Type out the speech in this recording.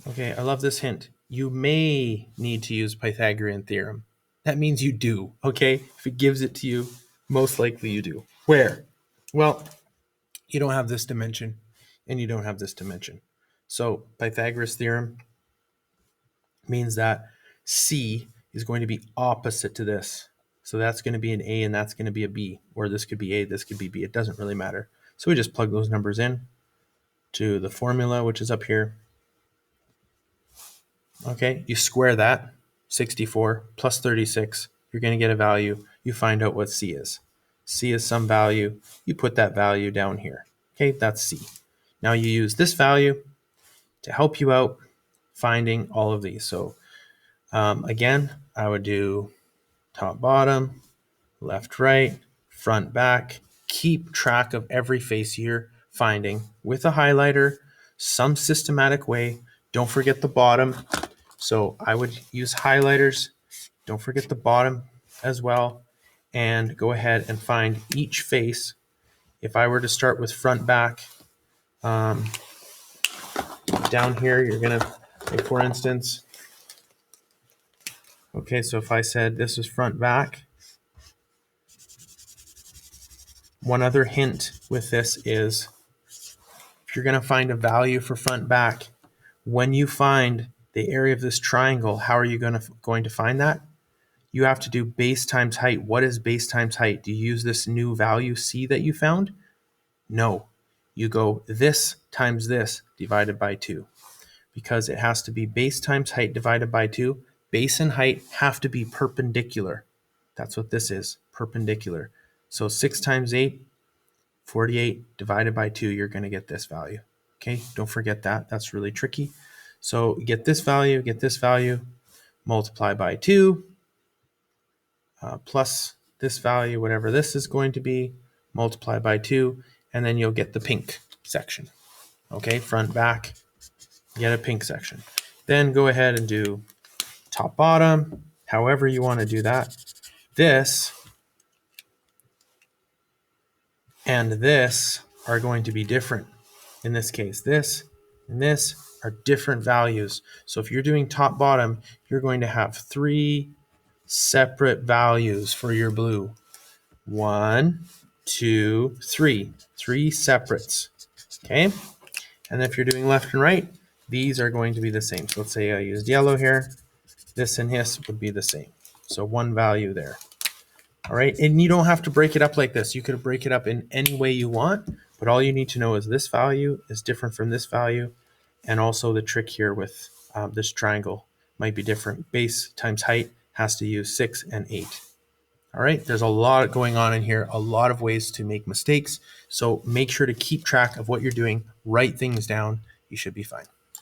Okay, I love this hint. You may need to use Pythagorean theorem. That means you do, okay? If it gives it to you, most likely you do. Where? Well, you don't have this dimension and you don't have this dimension. So Pythagoras theorem means that C is going to be opposite to this. So that's going to be an A and that's going to be a B, or this could be A, this could be B. It doesn't really matter. So we just plug those numbers in to the formula, which is up here. Okay, you square that, 64 plus 36, you're going to get a value. You find out what C is. C is some value. You put that value down here. Okay, that's C. Now you use this value to help you out finding all of these. So again, I would do top, bottom, left, right, front, back. Keep track of every face you're finding with a highlighter, some systematic way. Don't forget the bottom. So I would use highlighters. Don't forget the bottom as well. And go ahead and find each face. If I were to start with front, back, down here, you're going to, like for instance, okay, so if I said this is front, back, one other hint with this is if you're going to find a value for front, back, when you find the area of this triangle, how are you going to find that? You have to do base times height. What is base times height? Do you use this new value C that you found? No. You go this times this divided by 2 because it has to be base times height divided by 2. Base and height have to be perpendicular. That's what this is, perpendicular. So 6 times 8, 48 divided by 2, you're going to get this value. Okay, don't forget that. That's really tricky. So get this value, multiply by 2, plus this value, whatever this is going to be, multiply by 2, and then you'll get the pink section. Okay, front, back, get a pink section. Then go ahead and do top, bottom, however you want to do that. This and this are going to be different. In this case, this and this are different values. So if you're doing top, bottom, you're going to have 3 separate values for your blue. 1, 2, 3. 3 separates. Okay? And if you're doing left and right, these are going to be the same. So let's say I used yellow here. This and this would be the same. So 1 value there. All right, and you don't have to break it up like this. You could break it up in any way you want, but all you need to know is this value is different from this value, and also the trick here with this triangle might be different. Base times height has to use 6 and 8. All right, there's a lot going on in here, a lot of ways to make mistakes, so make sure to keep track of what you're doing, write things down. You should be fine.